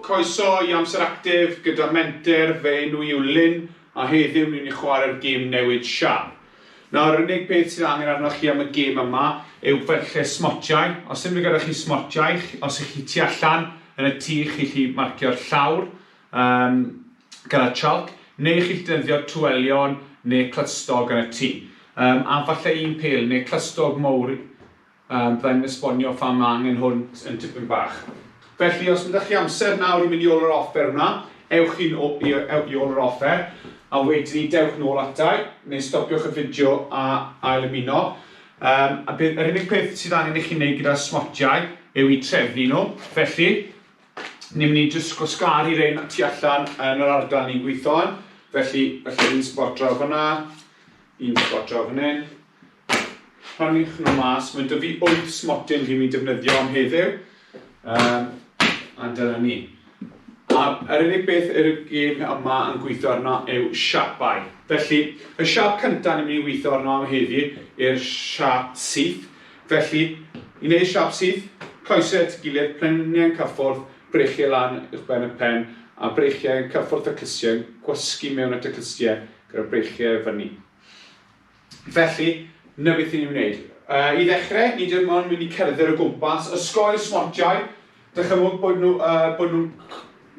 croeso i amser actif gyda Menter, fe enw yw Lyn, a heddiw ni'n chwarae'r gêm Newid Siap. Nawr, yr unig beth sydd angen arnoch chi am y gêm yma yw felly smotiau. Os ydym gyda chi smotiau, os ych chi tu allan yn y tŷ, chi marcio'r llawr gyda chalc, neu chi defnyddio trwylion neu clystog yn y tŷ. A falle un pel neu clystog mawr byddai'n esbonio phan mae angen hwn yn tipyn bach. Felly, os ydych chi amser nawr i mynd i ôl yr offer hwnna, ewch i ôl yr offer, a wedyn ni dewch nôl atai, neu stopiwch y fideo a ail ymuno. Yr unig peth sydd angen i chi wneud gyda smotiau yw i trefnu nhw. Felly, ni'n mynd i jyst gwasgaru rhain tu allan yn yr ardal ni'n gweithio yn. Felly un spot draw fyna, un spot draw fan hyn. Rhannu'ch nhw mas, mae 'da fi 8 smotyn fi'n mynd i defnyddio am heddiw. A dyna ni. A yr unig beth yr gêm yma yn gweithio arno yw siapau. Felly, y siap cyntaf ni'n mynd i gweithio arno am heddiw yw'r siap syth. Felly, i wneud siap syth, coesau at gilydd, plentyn cyffwrdd, brechiau lan uwch ben y pen, a brechiau yn cyffwrdd y cystiau, gwasgu mewn at y cystiau gyda brechiau fyny. Felly, na beth ni'n wneud. I ddechrau, ni ddim ond mynd i cerdded o gwmpas, ysgol y smotiau, dychymwg bod nhw'n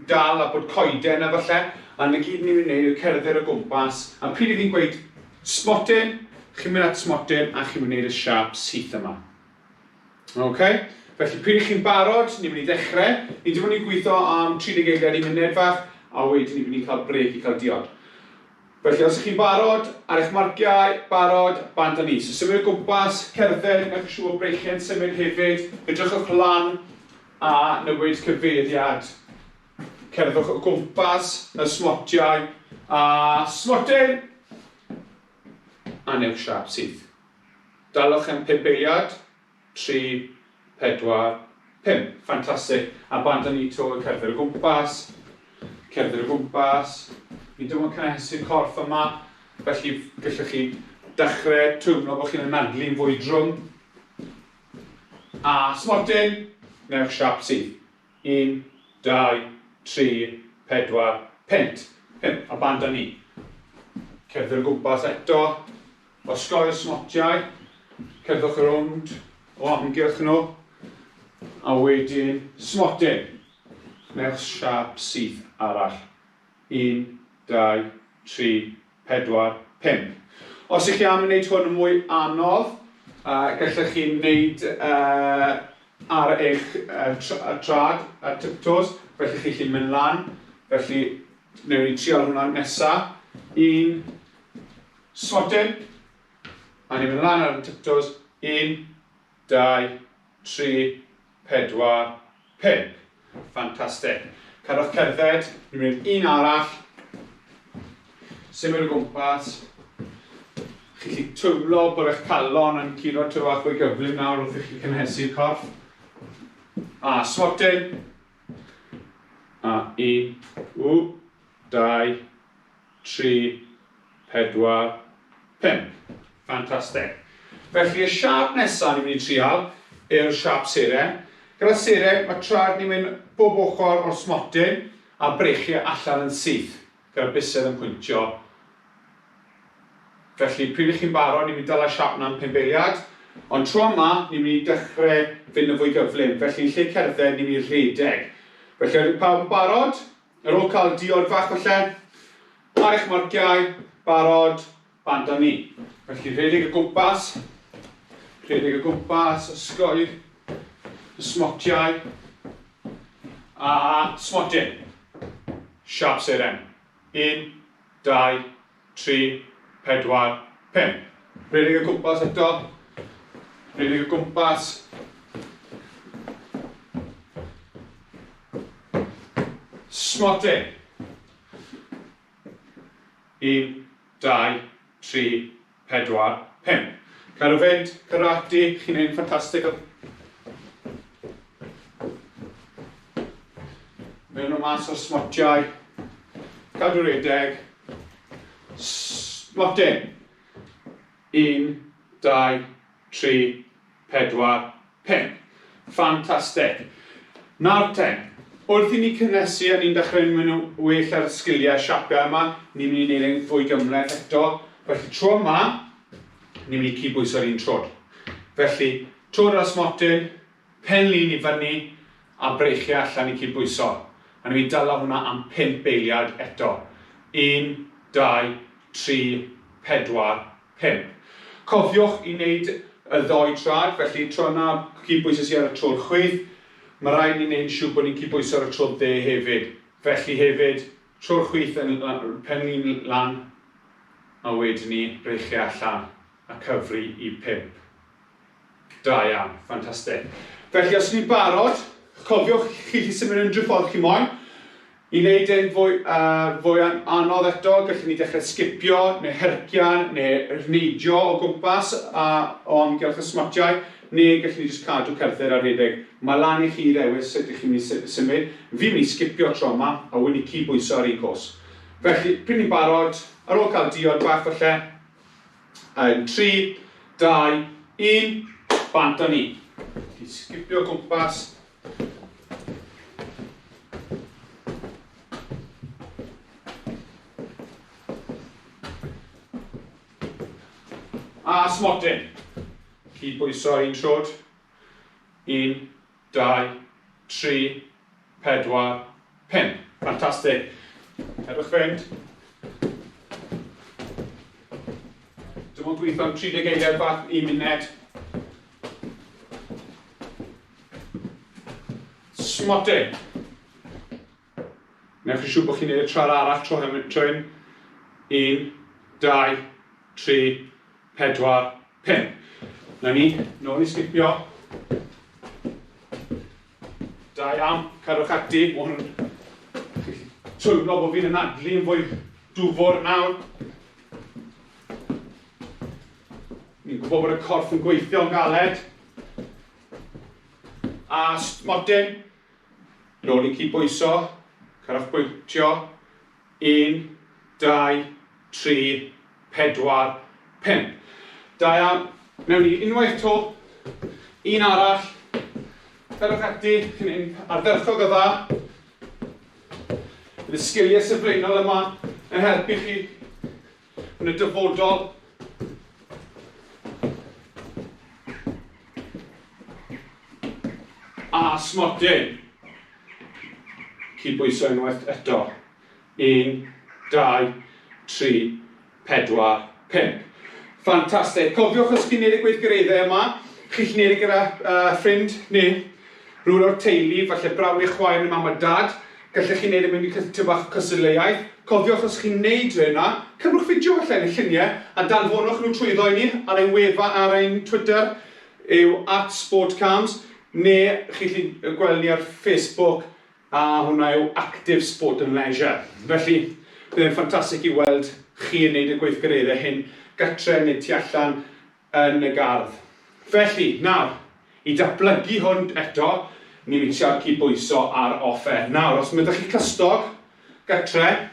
dal a bod coeden a falle, a na gyd ni'n wneud yw cerdded o gwmpas, a pryd i fi'n gweud smotyn, chi'n mynd at smotyn a chi'n wneud y siap syth yma. Okay? Felly, pryd i chi'n barod, ni'n mynd i ddechrau, ni ddim ond i gweithio am 30 eiliad i munud fach, a wedyn ni'n mynd i cael brec i cael diod. Felly, os ych chi'n barod, ar eich marciau, barod, bant â ni. So, symud o gwmpas, cerdded, newch siŵr o breichiau'n symud hefyd, edrychwch lan, a newid cyfeiriad. Cerddwch o gwmpas, y smotiau, a smotyn, a newch siap syth. Dalwch yn 5 eiliad, 3, 4, 5. Ffantastig. A bant â ni to cerdded o gwmpas, cerdded o gwmpas. Ni ddim yn cynhesu'r corff yma, felly gallwch chi dechrau twmlo bod chi'n anadlu'n fwy drwm. A smotyn, newch siap syth. 1, 2, 3, 4, 5. 5, a band â ni. Cerdded o gwmpas eto, osgoi y smotiau, cerddwch y rownd o amgylch nhw, a wedyn smotyn. Newch siap syth arall. 1, 2, 3, 4, 5. Os ych chi am wneud hwn yn mwy anodd, gallwch chi wneud ar eich trad, ar tiptoes, felly chi chi'n mynd lan. Felly, newn ni trial hwnna nesaf. 1, smotyn, a ni'n mynd lan ar y tiptoes. 1, 2, 3, 4, 5. Ffantastig. Cadwch cerdded, ni'n mynd un arall. Symud o gwmpas. Chi chi twmlo bod eich calon yn curo tyfach fwy gyflym nawr wrth i chi cynhesu'r corff. A smotyn. A 1, 2, 3, 4, 5. Ffantastig. Felly y siap nesaf ni'n mynd i trial yw'r siap serau. Gyda serau, mae trad ni'n mynd bob ochr o'r smotyn a brechiau allan yn syth. Gyda bysedd yn pwyntio. Felly, pryd ych chi'n barod, ni'n mynd i dal y siap yna am 5 eiliad. Ond tro yma, ni'n mynd i dechrau fynd yn fwy gyflym. Felly, yn lle cerdded, ni'n mynd i rhedeg. Felly, ar pawb yn barod, ar ôl cael diod fach falle, ar eich marciau, barod, bant â ni. Felly, rhedeg y gwmpas, ysgoi, y smotiau, a smotyn. Siap seren. 1, 2, 3, 4, 5. Rhedeg y gwmpas eto. Rhedeg y gwmpas. Smotyn. 1, 2, 3, 4, 5. Cadw fynd, karate, chi'n ein ffantastig. Mewn o mas o'r smotiau. Cadw rhedeg. Smotyn. 1, 2, 3, 4, 5. Ffantastig. Nawr ten, wrth i ni cynnesu a ni'n dechrau'n mynd well ar sgiliau siapau yma, ni'n mynd i wneud yn fwy gymleth eto. Felly tro yma, ni'n mynd i cydbwyso'r un trod. Felly, trod ar ysmotyn, pen lun i fyny, a breichiau allan i cydbwyso. A ni'n mynd i dala hwnna am 5 eiliad eto. 1, 2, 3, 4, 5. Cofiwch i wneud y ddoi trad, felly tro yna cydbwyso ar y trod chwith. Mae rhaid ni wneud siŵr bod ni'n cydbwyso ar y trod dde hefyd. Felly hefyd, tro'r chwith yn pen lun lan, a wedyn ni breichiau allan a cyfri i 5. Da iawn, ffantastig. Felly os ni'n barod, cofiwch chi symud unrhyw ffordd chi moyn. I wneud ein fwy anodd eto, gallwn ni dechrau sgipio, neu hercian, neu rhneidio o gwmpas o amgylch y smotiau, neu gallwn ni jyst cadw cerdded ar rhedeg. Mae lan i chi ddewis sut ydych chi'n mynd i symud. Fi'n mynd i sgipio tro yma, a wedyn i cydbwyso ar un cwrs. Felly, pryd ni'n barod, ar ôl cael diod bach falle, 3, 2, 1, bant o ni. Sgipio o gwmpas. A smotyn. Cydbwyso ar un trod. 1, 2, 3, 4, 5. Ffantastig. Edrych fynd. Dim ond gweithio am 30 eiliad bach, 1 munud. Smotyn. Newch chi siŵr bod chi'n gwneud y trad arall tro hyn. 1, 2, 3, 4, 5. Na ni, nôl i sgipio. Da iawn, cadwch ati. Twymlo bod fi'n anadlu yn fwy dwfwr nawr. Ni'n gwybod bod y corff yn gweithio yn galed. A smotyn. Nôl i cydbwyso. Cadwch bwyntio. 1, 2, 3, 4, 5. Da iawn. Mewn ni unwaith to. Un arall. Cadwch ati. Ardderchog o dda. Bydd y sgiliau sylfaenol yma yn helpu chi yn y dyfodol. A smotyn. Cydbwyso unwaith eto. 1, 2, 3, 4, 5. Ffantastig. Cofiwch os chi'n gwneud y gweithgareddau yma, chi'n gwneud gyda ffrind neu rhywun o'r teulu, falle brawd eich chwaer neu mam a dad, gallech chi'n gwneud y mynd i tyfu bach cystadleuaeth. Cofiwch os chi'n gwneud hynna, cymrwch fideo allan yn y lluniau a danfonwch nhw trwyddo i ni ar ein wefan ar ein Twitter yw @sportcams, neu chi'n gweld ni ar Facebook a hwnna yw Actif Sport and Leisure. Felly, byddai'n ffantastig i weld chi yn gwneud y gweithgareddau hyn gartref neu tu allan yn y gardd. Felly, nawr, i datblygu hwn eto, ni'n mynd i cydbwyso ar offer. Nawr, os ydych chi cystog gartref,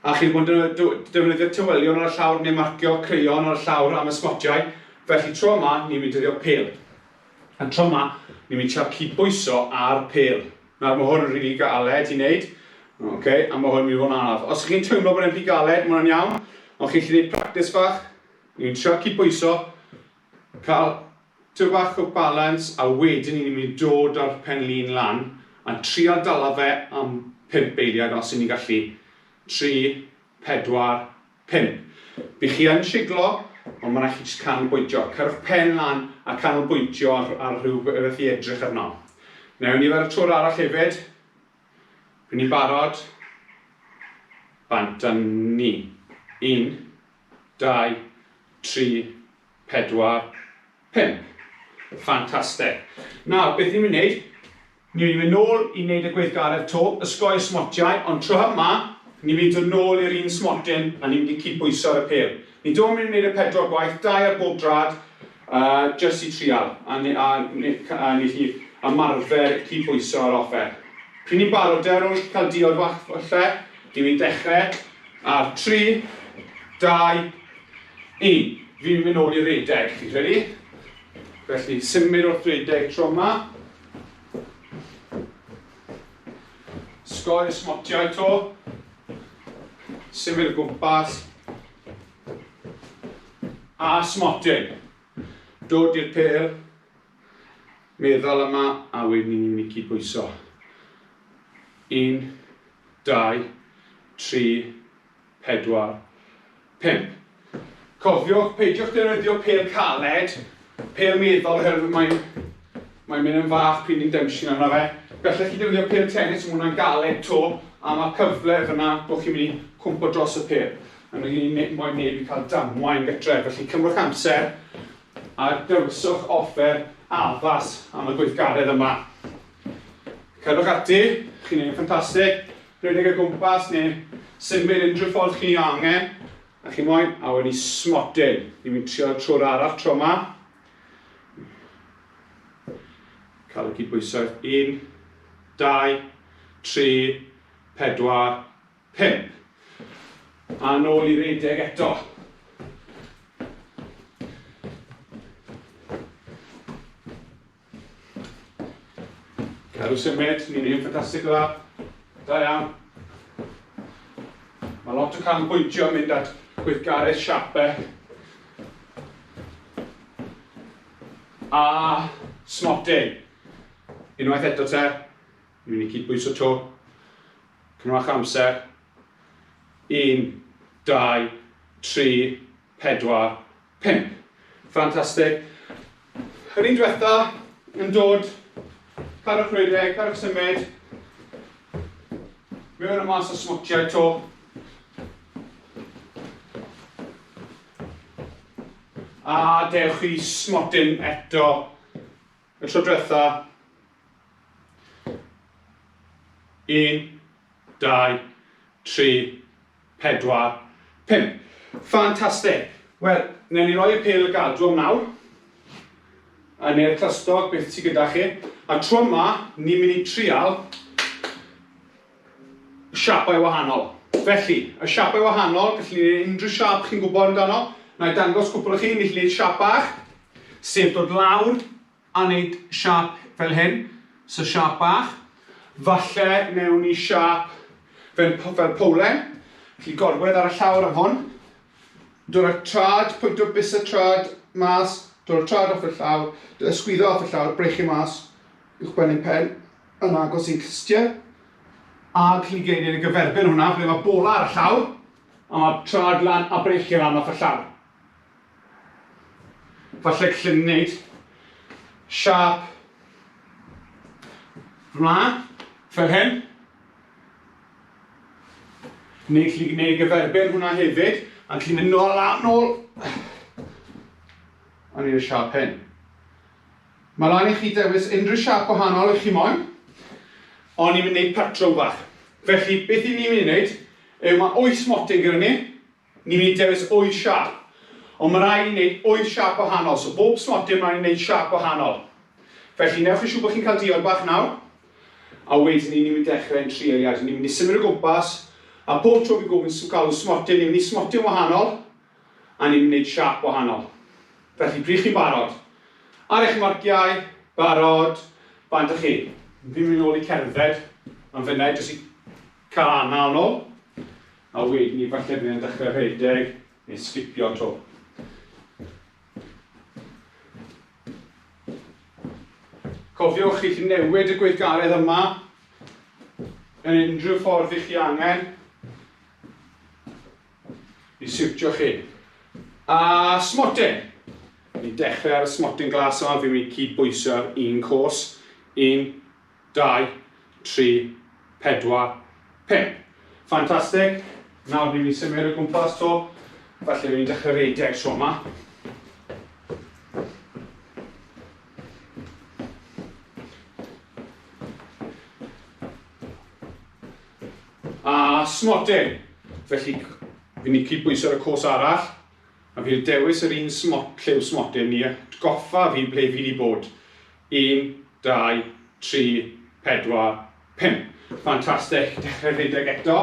a chi'n bod yn defnyddio tywelion ar y llawr neu marcio creion ar y llawr am y smotiau, felly tro yma, ni'n mynd i ddefnyddio pêl. A tro yma, ni'n mynd i cydbwyso ar pêl. Nawr, mae hwn yn rili galed i wneud. A mae hwn yn mynd i fod yn anodd. Os chi'n teimlo bod e'n rhy galed, mae hwnna'n iawn. Ond chi'n gwneud practis fach, ni'n cydbwyso, cael tyw bach o balans, a wedyn ni'n mynd i dod ar pen lun lan, a trial dala fe am 5 eiliad os ni'n gallu. 3, 4, 5. Bydd chi yn siglo, ond mae'n rhaid chi jyst canolbwyntio. Cerwch pen lan a canolbwyntio ar rhywbeth i edrych arno. Newn ni fer y tŵr arall hefyd. Bydd ni'n barod. Bant a ni. 1, 2, 3, 4, 5. Ffantastig. Nawr, beth ni'n mynd i wneud? Ni'n mynd nôl i wneud y gweithgaredd to, ysgoi y smotiau, ond tro yma, ni'n mynd yn nôl i'r un smotyn a ni'n mynd i cydbwyso ar y pêl. Ni'n dod mynd i wneud y 4 gwaith, 2 ar bob drad, jyst i trial, a ni chi ymarfer cydbwyso ar offer. Pryd ni'n barod ar ôl cael diod bach falle, ni'n mynd dechrau ar 3, 2, 1. Fi'n mynd nôl i'r redeg, chi'n credu? Felly, symud o'r redeg tro yma. osgoi y smotiau to. Symud y gwmpas. A smotyn. Dod i'r pel. Meddwl yma, a wedyn ni'n mynd i cydbwyso. 1, 2, 3, 4, 5. Cofiwch, peidiwch defnyddio pel caled, pel meddwl oherwydd mae'n mynd yn fach pryd ni'n dawnsio yna fe. Gallech chi defnyddio pel tennis, mae hwnna'n galed to, a mae cyfle fyna bod chi'n mynd i cwmpo dros y pel. A ni'n moyn neb i cael damwain gytre, felly cymrwch amser a dywyswch offer addas am y gweithgaredd yma. Cydwch ati, chi'n neud yn ffantastig, rhedeg y gwmpas neu symud unrhyw ffordd chi'n angen, a chi moyn, a wedyn ni smotyn. Ni'n mynd trio trwy'r arall tro yma. Cael y cydbwyso 1, 2, 3, 4, 5. A nôl i redeg eto. Cadw symud, ni'n neud ffantastig o dda. Da iawn. Mae lot o canolbwyntio yn mynd at gweithgaredd siapau. A smotyn. Unwaith eto te, ni'n mynd i cydbwyso to. Cynwch amser. 1, 2, 3, 4, 5. Ffantastig. Yr un diwetha yn dod, cadwch rhedeg, cadwch symud. Mewn y mas o smotiau to. A dewch chi smotyn eto. Y tro diwetha. 1, 2, 3, 4, 5. Ffantastig. Wel, newn ni roi y pel y gadw'n nawr. A neu'r clustog beth sydd gyda chi. A tro yma, ni'n mynd i trial siapau wahanol. Felly, y siapau wahanol, gallwn ni wneud unrhyw siap chi'n gwybod amdano. Na i dangos cwpl o chi, ni'n wneud siap bach. Sef dod lawr a wneud siap fel hyn. So siap bach. Falle newn ni siap fel polen. Felly gorwedd ar y llawr am hwn. Dod y trad, pwynt o bus y trad mas. Dod y trad off y llawr. Sgwyddo off y llawr, brechu mas. Uwch benyn pen. Yn agos i'n cystiau. A gallu geiriau y gyferbyn hwnna, ble mae bola ar y llawr. A mae trad lan a brechu lan off y llawr. Falle gallu wneud siap hwnna, fel hyn. Neu gallu gwneud gyferbyn hwnna hefyd, a gallu mynd nôl a nôl. A wneud y siap hyn. Mae lan i chi dewis unrhyw siap wahanol eich chi moyn, ond ni'n mynd wneud patrwm bach. Felly, beth i ni'n mynd i wneud, yw mae 8 smotyn gyda ni, ni'n mynd i dewis 8 siap. Ond mae rai i wneud 8 siap wahanol, so bob smotyn mae'n wneud siap wahanol. Felly, newch chi siŵr bod chi'n cael diod bach nawr, a wedyn ni'n mynd i dechrau'n trieliad. Ni'n mynd i symud o gwmpas, a bob tro fi'n gofyn cael smotyn, ni'n mynd i smotyn wahanol, a ni'n mynd i wneud siap wahanol. Felly, pryd chi'n barod. Ar eich marciau, barod, bant ych chi. Fi'n mynd nôl i cerdded, ond fyna jyst i cael anal nôl. A wedyn ni falle bydd yn dechrau rhedeg, neu sgipio to. Cofiwch chi chi'n newid y gweithgaredd yma yn unrhyw ffordd i chi angen i siwtio chi. A smotyn. Ni'n dechrau ar y smotyn glas yma, fi'n mynd i cydbwyso ar un cwrs. 1, 2, 3, 4, 5. Ffantastig. Nawr ni'n mynd i symud o gwmpas to. Falle ni'n dechrau redeg tro yma. A smotyn. Felly, fi'n mynd i cydbwyso ar y cwrs arall. A fi'n dewis yr un lliw smotyn ni, goffa fi ble fi wedi bod. 1, 2, 3, 4, 5. Ffantastig, dechrau rhedeg eto.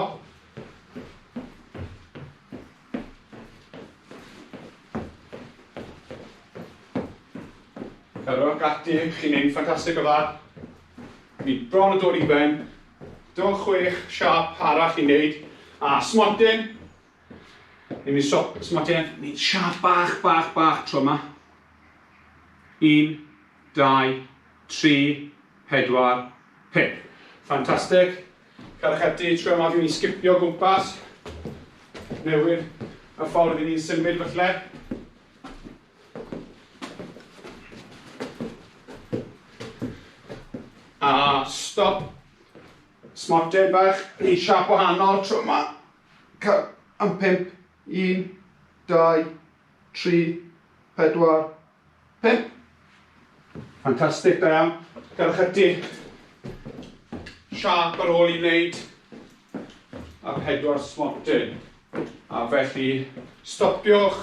Cyrwch Actif, chi'n neud ffantastig o dda. Fi bron o dod i ben. 6 siap arall i wneud. A smotyn. Ni'n mynd smotyn, ni'n siap bach tro yma. 1, 2, 3, 4, 5. Ffantastig. Cadw'ch ati tro yma fi'n sgipio gwmpas. Newid y ffordd i ni'n symud falle. A stop. Smotyn bach. Un siap wahanol tro yma. Am 5. 1, 2, 3, 4, 5. Ffantastig, da iawn. Gadw'ch ati. Siap ar ôl i wneud. A 4 smotyn. A felly, stopiwch.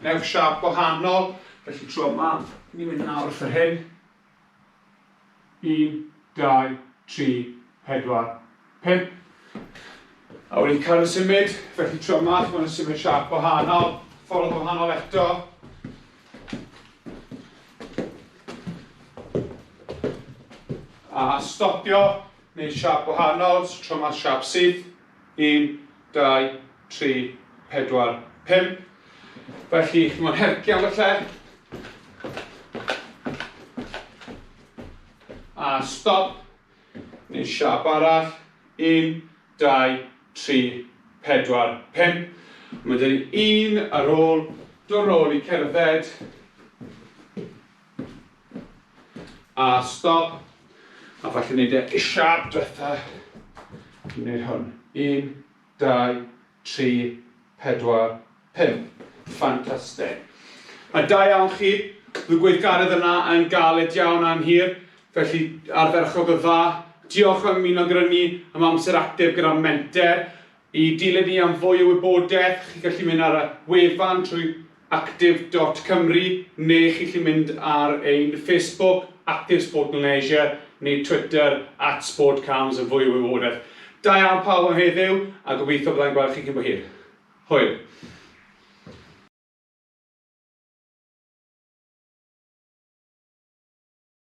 Newch siap wahanol. Felly tro yma, ni'n mynd nawr wrth yr hyn. 1, 2, 3, 4, 5. A wedi'n cael y symud, felly tro yma, mae'n symud siap wahanol, ffordd wahanol eto. A stopio, neu siap wahanol, tro yma siap syth. 1, 2, 3, 4, 5. Felly, mae'n hercio falle. A stop, neu siap arall. 1, 2, 3, 4, 5. Mae dyn ni 1 ar ôl, dod ôl i cerdded. A stop. A falle wneud e siap diwetha. Wneud hwn. 1, 2, 3, 4, 5. Ffantastig. A da iawn chi. Bydd gweithgaredd yna yn galed iawn am hir. Felly arferchog y dda. Diolch am ymuno gyda ni am amser actif gyda Menter. I dilyn ni am fwy o wybodaeth, chi'n gallu mynd ar y wefan trwy actif.cymru neu chi'n gallu mynd ar ein Facebook, Actif Sport and Leisure, neu Twitter, @sportcams yn fwy o wybodaeth. Da iawn pawb am heddiw, a gobeithio byddai'n gweld chi cyn bo hir. Hwyl.